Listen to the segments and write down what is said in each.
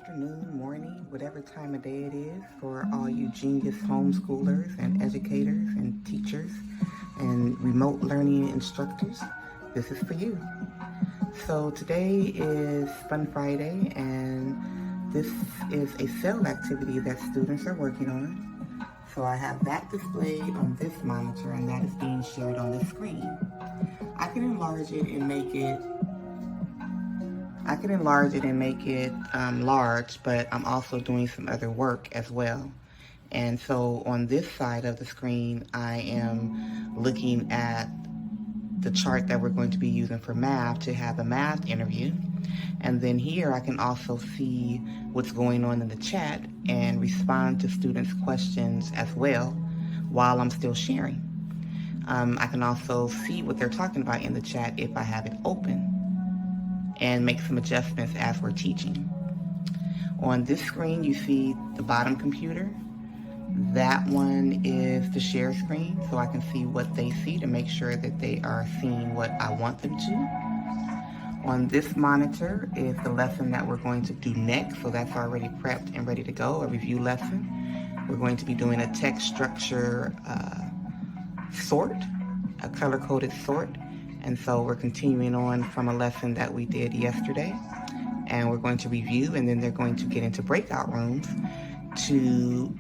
afternoon, morning, whatever time of day it is for all you genius homeschoolers and educators and teachers and remote learning instructors. This is for you. So today is Fun Friday, and this is a SEL activity that students are working on. So I have that displayed on this monitor, and that is being shared on this screen. I can enlarge it and make it large, but I'm also doing some other work as well. And so on this side of the screen, I am looking at the chart that we're going to be using for math to have a math interview. And then here I can also see what's going on in the chat and respond to students' questions as well while I'm still sharing. I can also see what they're talking about in the chat if I have it open, and make some adjustments as we're teaching. On this screen, you see the bottom computer. That one is the share screen, so I can see what they see to make sure that they are seeing what I want them to. On this monitor is the lesson that we're going to do next, so that's already prepped and ready to go, a review lesson. We're going to be doing a text structure sort, a color-coded sort. And so we're continuing on from a lesson that we did yesterday, and we're going to review, and then they're going to get into breakout rooms to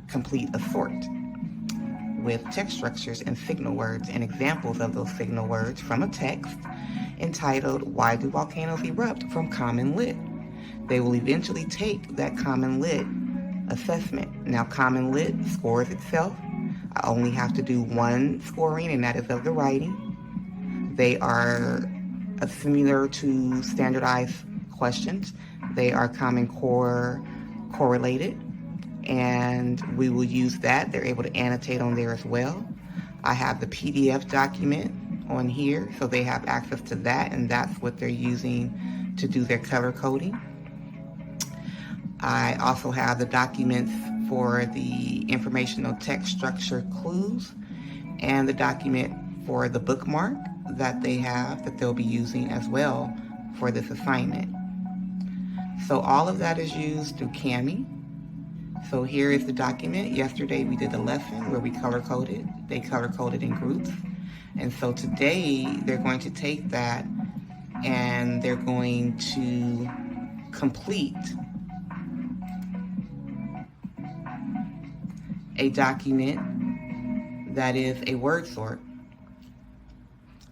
complete a sort with text structures and signal words and examples of those signal words from a text entitled, "Why Do Volcanoes Erupt?" from Common Lit. They will eventually take that Common Lit assessment. Now, Common Lit scores itself. I only have to do one scoring, and that is of the writing. They are similar to standardized questions. They are Common Core correlated, and we will use that. They're able to annotate on there as well. I have the PDF document on here, so they have access to that, and that's what they're using to do their color coding. I also have the documents for the informational text structure clues and the document for the bookmark that they have that they'll be using as well for this assignment. So all of that is used through Kami. So here is the document. Yesterday we did a lesson where we color-coded. They color-coded in groups. And so today they're going to take that and they're going to complete a document that is a word sort.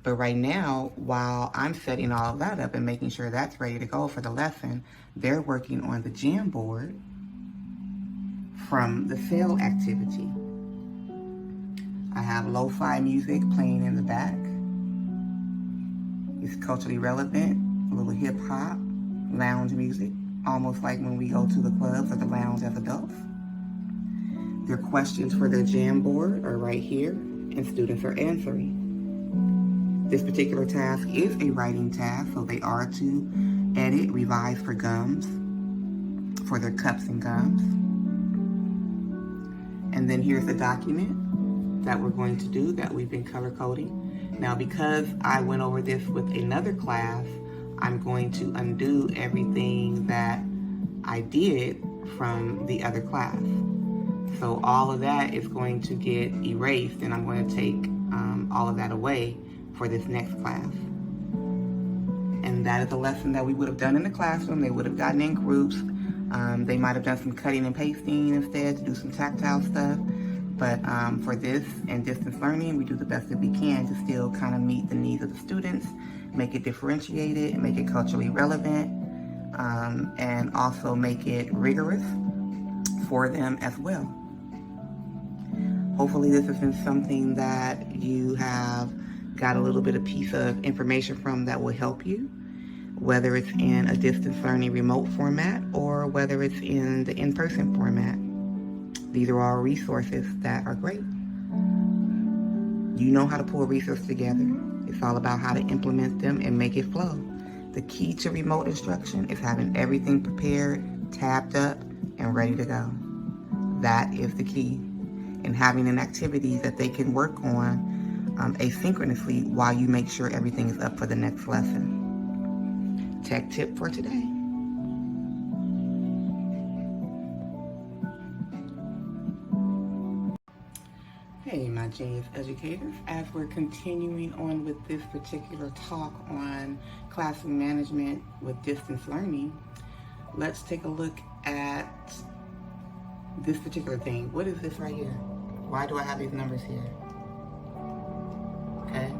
But right now, while I'm setting all of that up and making sure that's ready to go for the lesson, they're working on the Jamboard from the SEL activity. I have lo-fi music playing in the back. It's culturally relevant, a little hip hop, lounge music, almost like when we go to the clubs or the lounge as adults. Their questions for their Jamboard are right here, and students are answering. This particular task is a writing task, so they are to edit, revise for gums, for their cups and gums. And then here's the document that we're going to do that we've been color coding. Now, because I went over this with another class, I'm going to undo everything that I did from the other class. So all of that is going to get erased, and I'm going to take all of that away for this next class. And that is a lesson that we would have done in the classroom. They would have gotten in groups. They might have done some cutting and pasting instead to do some tactile stuff. But for this and distance learning, we do the best that we can to still kind of meet the needs of the students, make it differentiated, make it culturally relevant, and also make it rigorous for them as well. Hopefully this has been something that you have got a little bit of piece of information from that will help you, whether it's in a distance learning remote format or whether it's in the in-person format. These are all resources that are great. You know how to pull a resource together. It's all about how to implement them and make it flow. The key to remote instruction is having everything prepared, tabbed up, and ready to go. That is the key. And having an activity that they can work on asynchronously while you make sure everything is up for the next lesson. Tech tip for today. JS educators. As we're continuing on with this particular talk on classroom management with distance learning, let's take a look at this particular thing. What is this right here? Why do I have these numbers here? Okay.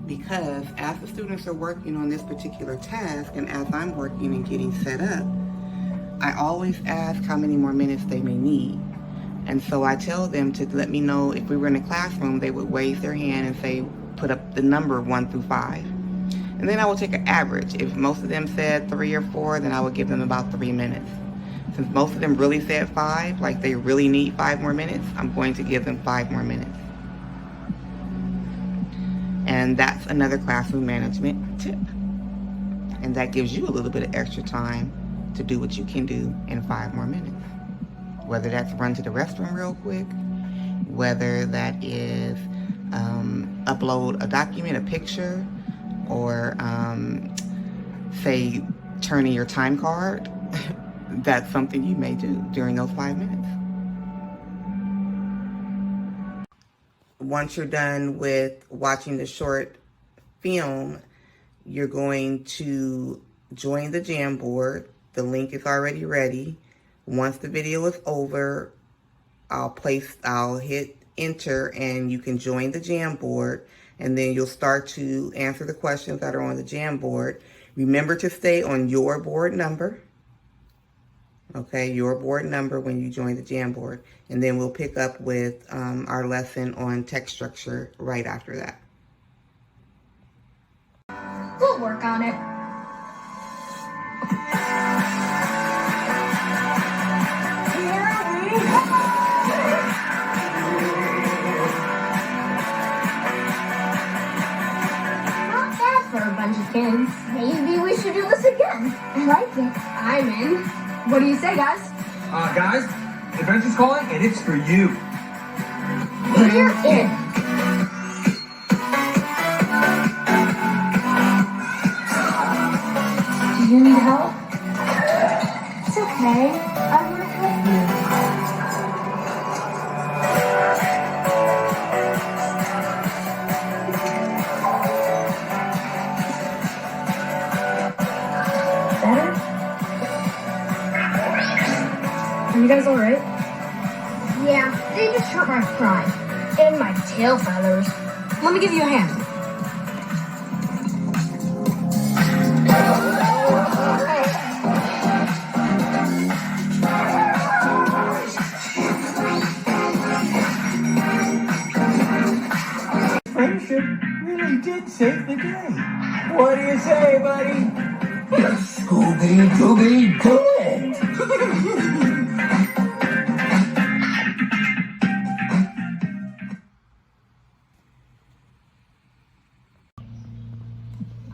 Because as the students are working on this particular task and as I'm working and getting set up, I always ask how many more minutes they may need. And so I tell them to let me know. If we were in a classroom, they would raise their hand and say, put up the number 1 through 5. And then I will take an average. If most of them said 3 or 4, then I would give them about 3 minutes. Since most of them really said 5, like they really need 5 more minutes, I'm going to give them 5 more minutes. And that's another classroom management tip. And that gives you a little bit of extra time to do what you can do in 5 more minutes. Whether that's run to the restroom real quick, whether that is upload a document, a picture, or say turn in your time card, that's something you may do during those 5 minutes. Once you're done with watching the short film, you're going to join the Jamboard. The link is already ready. Once the video is over, I'll hit enter and you can join the Jamboard, and then you'll start to answer the questions that are on the Jamboard. Remember to stay on your board number. Okay, your board number when you join the Jamboard. And then we'll pick up with our lesson on text structure right after that. We'll work on it. Kids, maybe we should do this again. I like it. I'm in. What do you say, guys? Guys, Adventure's calling, and it's for you. We're in. Do you need help? It's okay. I want to help you. Are you guys alright? Yeah, they just hurt my pride. And my tail feathers. Let me give you a hand. Friendship really did save the day. What do you say, buddy? Scooby-Dooby-Doo it!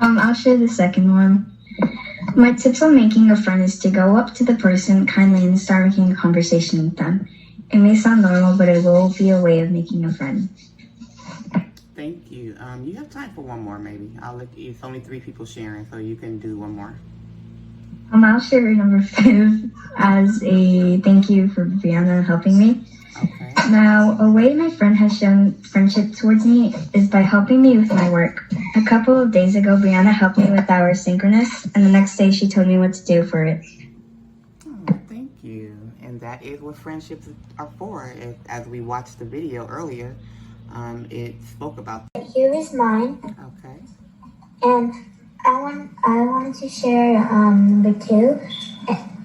I'll share the second one. My tips on making a friend is to go up to the person kindly and start making a conversation with them. It may sound normal, but it will be a way of making a friend. Thank you. You have time for one more, maybe. It's only 3 people sharing, so you can do one more. I'll share number 5 as a thank you for Brianna helping me. Okay. Now, a way my friend has shown friendship towards me is by helping me with my work. A couple of days ago, Brianna helped me with our synchronous, and the next day she told me what to do for it. Oh, thank you. And that is what friendships are for. As we watched the video earlier, it spoke about that. Here is mine. Okay. And I wanted to share number 2.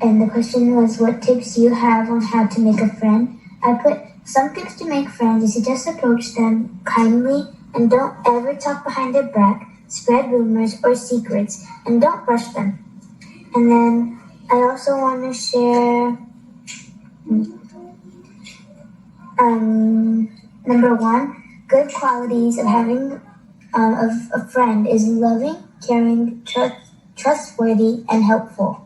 And the question was, what tips do you have on how to make a friend? I put some tips to make friends is to just approach them kindly and don't ever talk behind their back, spread rumors or secrets, and don't rush them. And then I also want to share number 1, good qualities of having a friend is loving, caring, trustworthy, and helpful.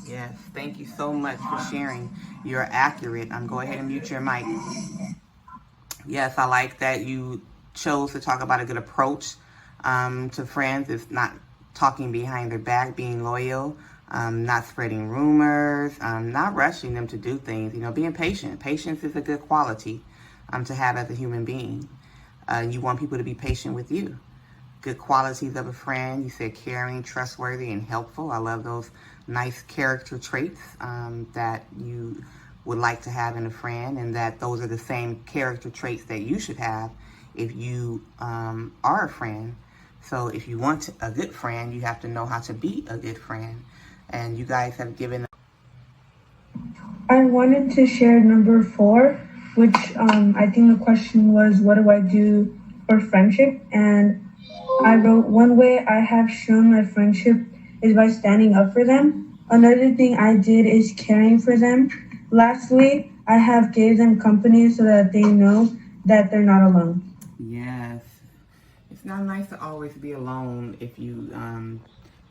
Yes, thank you so much for sharing. You're accurate. Go ahead and mute your mic. Yes, I like that you chose to talk about a good approach to friends. It's not talking behind their back, being loyal, not spreading rumors, not rushing them to do things. Being patient. Patience is a good quality. to have as a human being. You want people to be patient with you. Good qualities of a friend. You said caring, trustworthy, and helpful. I love those nice character traits that you would like to have in a friend, and that those are the same character traits that you should have if you are a friend. So if you want a good friend, you have to know how to be a good friend. And you guys have given. I wanted to share number 4, which I think the question was, what do I do for friendship? And I wrote, one way I have shown my friendship is by standing up for them. Another thing I did is caring for them. Lastly, I have gave them company so that they know that they're not alone. Yes. It's not nice to always be alone if you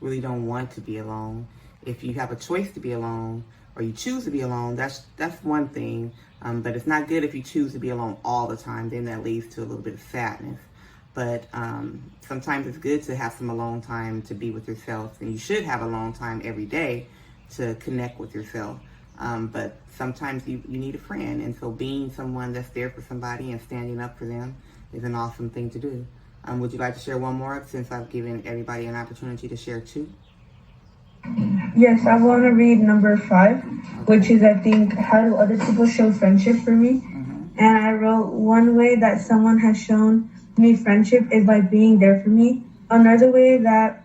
really don't want to be alone. If you have a choice to be alone or you choose to be alone, that's one thing. But it's not good if you choose to be alone all the time. Then that leads to a little bit of sadness. But sometimes it's good to have some alone time to be with yourself. And you should have alone time every day to connect with yourself. But sometimes you need a friend. And so being someone that's there for somebody and standing up for them is an awesome thing to do. Would you like to share one more, since I've given everybody an opportunity to share 2? Yes, I want to read number 5, which is, I think, how do other people show friendship for me? And I wrote, one way that someone has shown me friendship is by being there for me. Another way that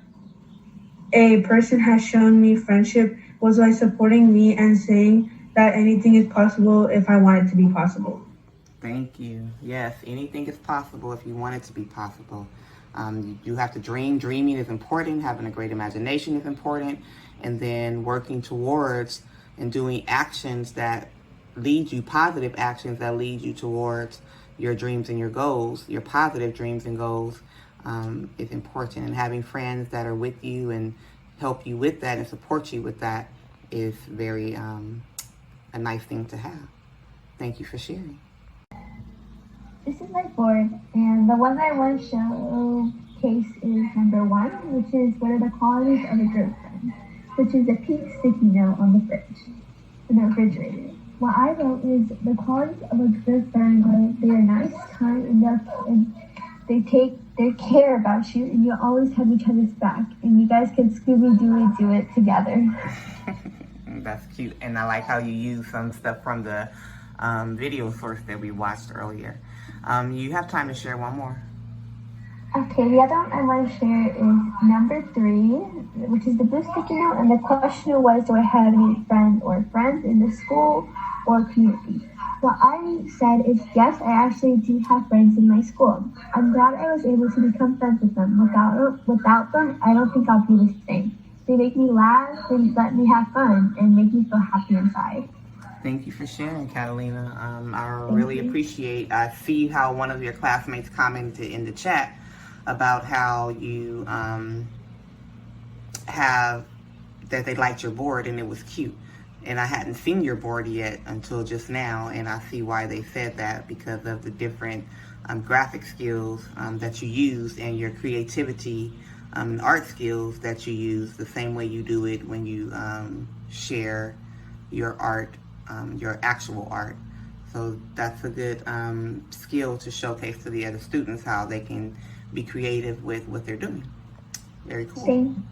a person has shown me friendship was by supporting me and saying that anything is possible if I want it to be possible. Thank you. Yes, anything is possible if you want it to be possible. You have to dream. Dreaming is important. Having a great imagination is important. And then working towards and doing actions that lead you, positive actions that lead you towards your dreams and your goals, your positive dreams and goals is important. And having friends that are with you and help you with that and support you with that is very a nice thing to have. Thank you for sharing. This is my board, and the one I want to showcase is number 1, which is what are the qualities of a good friend, which is a pink sticky note on the fridge, in the refrigerator. What I wrote is the qualities of a good friend are they are nice, kind, and they care about you, and you always have each other's back, and you guys can Scooby-Doo it together. That's cute, and I like how you use some stuff from the video source that we watched earlier. You have time to share one more. Okay, the other one I want to share is number 3, which is the blue sticky note, and the question was, do I have any friends or friends in the school or community? What I said is, yes, I actually do have friends in my school. I'm glad I was able to become friends with them. Without them, I don't think I'll be the same. They make me laugh, they let me have fun, and make me feel happy inside. Thank you for sharing, Catalina. I really appreciate. I see how one of your classmates commented in the chat about how you have that they liked your board and it was cute. And I hadn't seen your board yet until just now, and I see why they said that, because of the different graphic skills that you use and your creativity and art skills that you use, the same way you do it when you share your art, your actual art. So that's a good skill to showcase to the other students, how they can be creative with what they're doing. Very cool. Same.